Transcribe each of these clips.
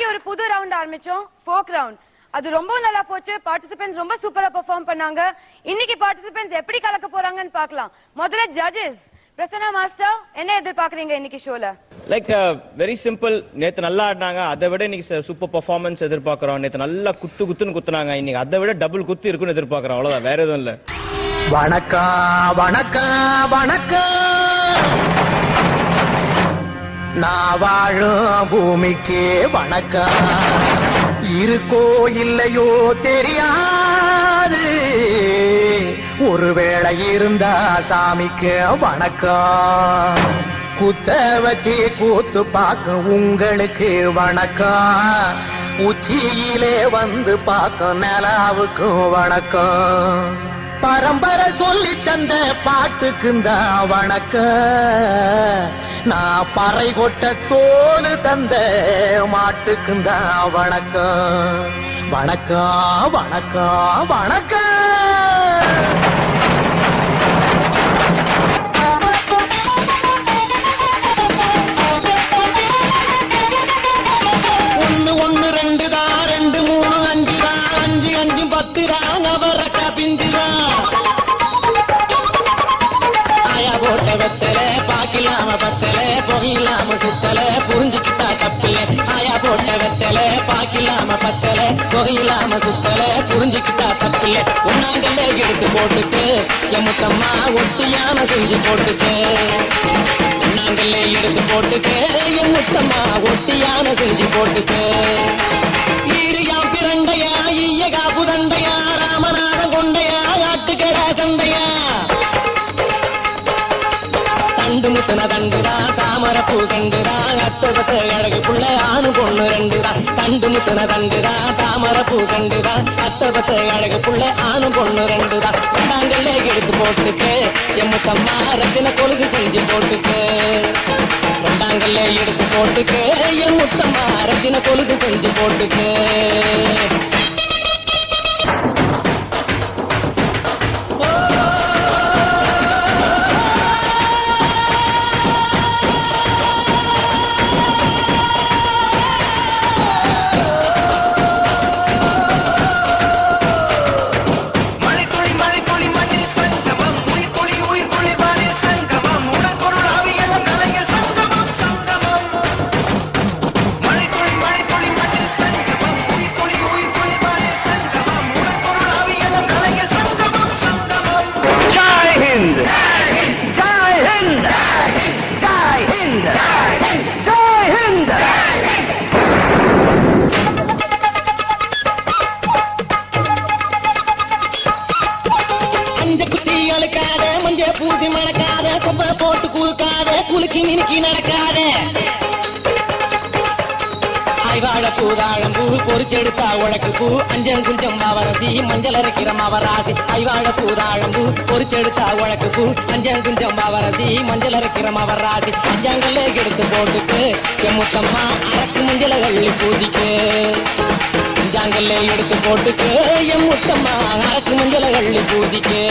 இன்னைக்கு ஒரு புது ரவுண்ட் ஆரம்பிச்சோம், ஃபோக் ரவுண்ட். அது ரொம்ப நல்லா போச்சு. பார்ட்டிசிபென்ட்ஸ் ரொம்ப சூப்பரா பெர்ஃபார்ம் பண்ணாங்க. இன்னைக்கு பார்ட்டிசிபென்ட்ஸ் எப்படி கலக்க போறாங்கன்னு பார்க்கலாம். முதல்ல ஜட்ஜஸ். பிரசன்னா மாஸ்டர், என்ன எதிர்பார்க்கறீங்க இன்னைக்கு ஷோல? Like very simple. நேத்து நல்லா ஆடினாங்க, அதை விட இன்னைக்கு சூப்பர் பெர்ஃபார்மன்ஸ் எதிர்பார்க்கிறோம். நேத்து நல்லா குத்துன்னு குத்துனாங்க, இன்னைக்கு அதை விட டபுள் குத்து இருக்குன்னு எதிர்பார்க்கிறோம். அவ்வளவுதான், வேற எதுவும் இல்ல. வணக்கம் வணக்கம் வணக்கம், நான் வாழும் பூமிக்கு வணக்கம். இருக்கோ இல்லையோ தெரியாது, ஒருவேளை இருந்தா சாமிக்கு வணக்கம். குத்த வச்சு கூத்து பார்க்க உங்களுக்கு வணக்கம். உச்சியிலே வந்து பார்க்க நிலாவுக்கு வணக்கம். பரம்பரை சொல்லி தந்த பாட்டுக்குந்தா வணக்கம். நான் பறை கொட்ட தோல் தந்த மாட்டுக்குந்தா வணக்கம். வணக்கம் வணக்கம் வணக்கம். ஒன்னு ரெண்டு தான், 2 3 5 தான், 5 5 10 தான், அவரக்க பிஞ்சுதான். ஆயா போட்ட வெத்தல பாக்கிலாம பத்தல, புகையிலாம சுத்தல, புரிஞ்சுக்கிட்டா தப்பில்ல. ஆயா போட்ட வெத்தல பாக்கிலாம பத்தல, புகையிலாம சுத்தல, புரிஞ்சுக்கிட்டா தப்பில்ல. ஒன்னாங்கல்ல எடுத்து போட்டுக்கு எமுத்தம்மா ஒட்டியான செஞ்சு போட்டுக்கு. ஒன்னாங்கல்ல எடுத்து போட்டுக்கு எமுத்தம்மா ஒட்டியான செஞ்சு போட்டுக்கு. ஈரியா பிரண்டையா ஈயகா புதண்டையா, ராமநாதம் கொண்டையா ஆட்டுக்கடா சண்டையா. தண்டு முத்தன தண்டுதா, தாமர பூ கண்டுதா, அத்தபத்த அழகு புள்ள ஆணு பொண்ணு 2 தான். தண்டு முத்தன தண்டுதா, தாமர பூ கண்டுதா, அத்தபத்த அழகு புள்ள ஆணு பொண்ணு 2 தான். நாங்கள்ல எடுத்து போட்டுக்கு எம்முத்தம்மா ரத்தின கொழுகு செஞ்சு போட்டுக்கு. நாங்கள்ல எடுத்து போட்டுக்கு எம்முத்தம்மா ரத்தின கொழுகு செஞ்சு போட்டுக்கு. பூசி மணக்காத, கொப்ப போட்டு குலுக்காத, குலுக்கி மினுக்கி நடக்காத. ஐவாழ பூதாழம் பூ பொறிச்செடுத்தா உழக்கு பூ, அஞ்சம் குஞ்சம் மாவரசி மஞ்சள் அரைக்கிற மாவராசி. ஐவாழ பூதாழம் பூ பொறிச்செடுத்தா உழக்கு பூ, அஞ்சம் குஞ்சம் மாவரசி மஞ்சள் அரைக்கிற மாவராசி. அஞ்சாங்கல்ல எடுத்து போட்டுக்கு எம்முத்தம்மா அரக்கு மஞ்சள் அள்ளி பூதிக்கு. அஞ்சாங்கல்ல எடுத்து போட்டுக்கு எம்முத்தம்மா அரக்கு மஞ்சள் அள்ளி பூதிக்கு.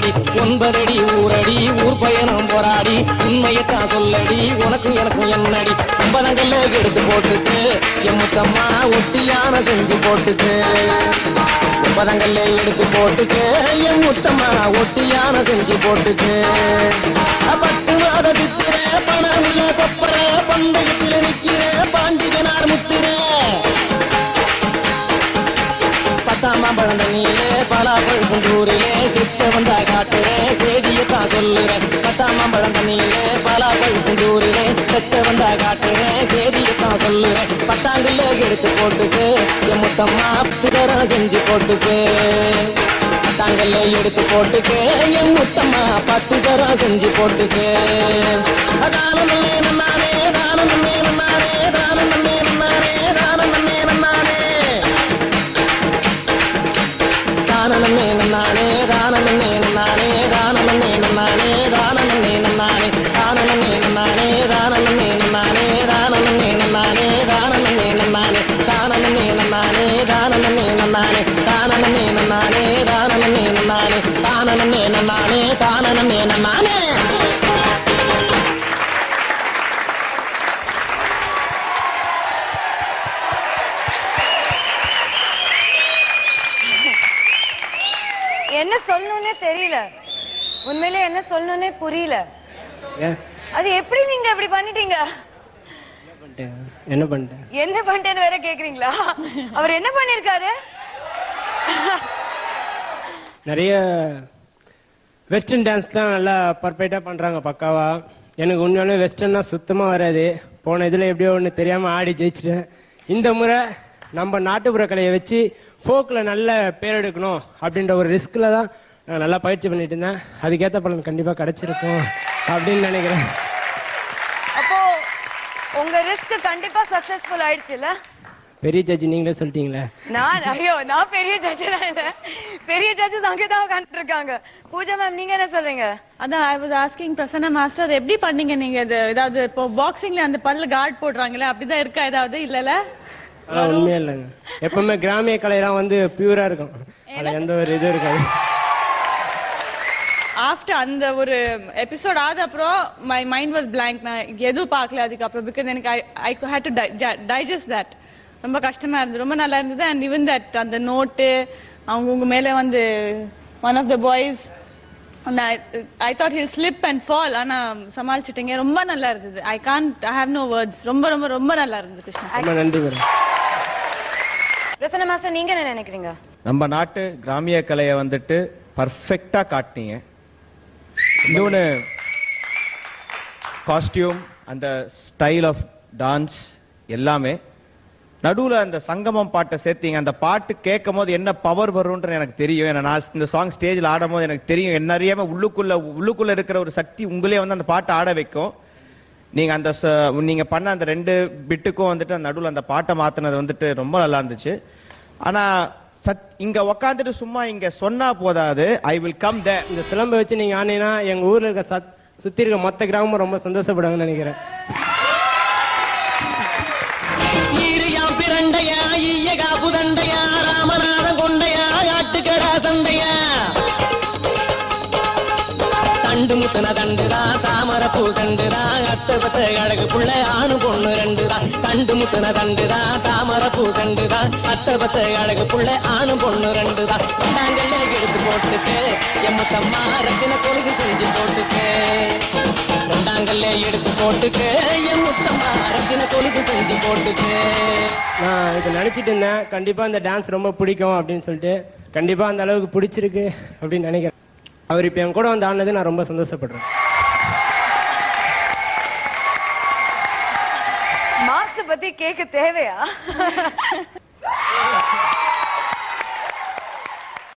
என்னடி 9 அடி ஊரடி ஊர் பயணம் போராடி உண்மையத்தான் சொல்லடி உனக்கு எனக்கும் என்னடி 9 கல்ல எடுத்து போட்டுட்டு என் முத்தம்மா ஒட்டியான செஞ்சு போட்டுட்டு 9 கல்ல எடுத்து போட்டுட்டு என் முத்தம்மா ஒட்டியான செஞ்சு போட்டுட்டு 10 மாத சித்திர பணமுள்ள கொப்பர பந்தயத்தில் நிற்கிற பாண்டிகனார் முத்திர 10ஆம் பழந்த நீலே பலாப்பழ குண்டூரிலே சித்த வந்தா காட்டுறேன் செய்தியத்தான் சொல்லுறேன் 10ஆம் பழந்த நீலே பலாப்பழ குண்டூரிலே சித்த வந்தா காட்டுறேன் செய்தியத்தான் சொல்லுறேன் 10ஆம் கல்ல எடுத்து போட்டுக்கு என் முத்தம்மா தரம் செஞ்சு போட்டுக்கு 10ஆம் கல்ல எடுத்து போட்டுக்கு என் முத்தம்மா 10 தரம் செஞ்சு போட்டுக்கு தானம் நானே தானம் நானே தானம் நானே தானம் நானே தானனே நன்னானே தானனே நன்னானே தானனே நன்னானே தானனே நன்னானே தானனே நன்னானே தானனே நன்னானே தானனே நன்னானே தானனே நன்னானே தானனே நன்னானே தானனே நன்னானே தானனே நன்னானே தானனே நன்னானே தானனே நன்னானே தானனே நன்னானே. என்ன சொல்லணும்னே தெரியல, உண்மையிலே என்ன சொல்லணும்னே புரியல. அது எப்படி நீங்க இப்படி பண்ணிட்டீங்க? என்ன பண்ணிட்டேன் என்ன பண்ணிட்டேன்னு வேற கேக்குறீங்களா? அவர் என்ன பண்ணிருக்காரு? நிறைய வெஸ்டர்ன் டான்ஸ் தான் நல்லா பர்ஃபெக்டா பண்றாங்க பக்காவா. எனக்கு உண்மையாலே வெஸ்டர்ன்னா சுத்தமா வராது. போன இதுல எப்படியோ ஒண்ணு தெரியாம ஆடி ஜெயிச்சிட்டேன். இந்த முறை நம்ம நாட்டுப்புற கலையை வச்சு ஃபோக்ல நல்ல பேர் எடுக்கணும் அப்படின்ற ஒரு ரிஸ்க்ல தான் நான் நல்லா பயிற்சி பண்ணிட்டு இருந்தேன். அதுக்கேற்ற பலன் கண்டிப்பா கிடைச்சிருக்கும் அப்படின்னு நினைக்கிறேன். அப்போ உங்க ரிஸ்க் கண்டிப்பா சக்சஸ்ஃபுல் ஆயிடுச்சுல? பெரிய ஜட்ஜி நீங்களே சொல்லிட்டீங்களே. நான் பெரிய ஜட்ஜ் இல்ல, பெரிய ஜட்ஜஸ் அங்கதான் உட்காந்துட்டு இருக்காங்க. பூஜா மேம் நீங்க என்ன சொல்றீங்க? அதான் I was asking Prasanna master, அது எப்படி பண்ணீங்க நீங்க? இது ஏதாவது இப்போ பாக்ஸிங்ல அந்த பல்ல கார்டு போடுறாங்களே அப்படிதான் இருக்கா ஏதாவது? இல்லல உண்மையா இல்லைங்க. எப்பவுமே கிராமிய கலையெல்லாம் வந்து பியூரா இருக்கும், அதுல எந்த ஒரு இது இருக்காது. ஆஃப்டர் அந்த ஒரு எபிசோட் ஆத அப்புறம் மை மைண்ட் வாஸ் பிளாங்க். நான் எதுவும் பார்க்கல அதுக்கப்புறம். பிகாஸ் எனக்கு I hate to digest that. ரொம்ப கஷ்டமா இருந்தது, ரொம்ப நல்லா இருந்தது. அண்ட் ஈவன் தட் அந்த நோட்டு அவங்க உங்க மேல வந்து one of the boys I thought he'll slip and fall, ஆனா சமாளிச்சிட்டீங்க. ரொம்ப நல்லா இருந்தது. I have no words. ரொம்ப ரொம்ப ரொம்ப நல்லா இருந்தது கிருஷ்ணா. ரொம்ப நன்றி மேடம். பிரசன்னா மாஸ்டர் நீங்க என்ன நினைக்கிறீங்க? நம்ம நாட்டு கிராமிய கலையை வந்துட்டு பர்ஃபெக்டா காட்டினீங்க. இன்னொன்னு காஸ்டியூம், அந்த ஸ்டைல் ஆஃப் டான்ஸ் எல்லாமே. நடுவுல அந்த சங்கமம் பாட்டை சேர்த்தீங்க. அந்த பாட்டு கேட்கும் போது என்ன பவர் வரும்ன்ற எனக்கு தெரியும். ஏன்னா நான் இந்த சாங் ஸ்டேஜில் ஆடும் போது எனக்கு தெரியும் என்ன அறியாம உள்ளுக்குள்ள இருக்கிற ஒரு சக்தி உங்களே வந்து அந்த பாட்டை ஆட வைக்கும். நீங்க அந்த நீங்க பண்ண அந்த 2 பிட்டுக்கும் வந்துட்டு அந்த நடுவுல அந்த பாட்டை மாத்தினது வந்துட்டு ரொம்ப நல்லா இருந்துச்சு. ஆனா இங்க உக்காந்துட்டு சும்மா இங்க சொன்னா போதாது, ஐ வில் கம் தேர். இந்த சிலம்பை வச்சு நீங்க ஆனீங்கன்னா எங்க ஊர்ல இருக்க சுத்தி இருக்க மொத்த கிராமம் ரொம்ப சந்தோஷப்படுவாங்கன்னு நினைக்கிறேன். பிறண்டையா ஈயகா புதண்டையா ராமநாதன் கொண்டையா ஆட்டுக்கடா சண்டையா தண்டு முத்தன தண்டுதா தாமர பூ தண்டுதா அத்த பத்த அழகு புள்ள ஆணு பொண்ணு 2 தான். தண்டு முத்தன தண்டுதா தாமர பூ தண்டுதா அத்த பத்த அழகு புள்ள ஆணு பொண்ணு 2 தான். நாங்கள்ல எடுத்து போட்டுக்கு எம்மத்தம்மா ரத்தின கொழுகு செஞ்சு போட்டுக்கு. ரெண்டாங்கல்ல எடுத்து போட்டுக்கு என் முத்தம்மா ரத்தின கொழுகு செஞ்சு போட்டுக்கு. நான் இதை நினைச்சிட்டு இருந்தேன், கண்டிப்பா இந்த டான்ஸ் ரொம்ப பிடிக்கும் அப்படின்னு சொல்லிட்டு. கண்டிப்பா அந்த அளவுக்கு பிடிச்சிருக்கு அப்படின்னு நினைக்கிறேன். அவர் இப்ப என் கூட வந்து ஆனது நான் ரொம்ப சந்தோஷப்படுறேன். மார்க்ஸ் பத்தி கேட்க தேவையா?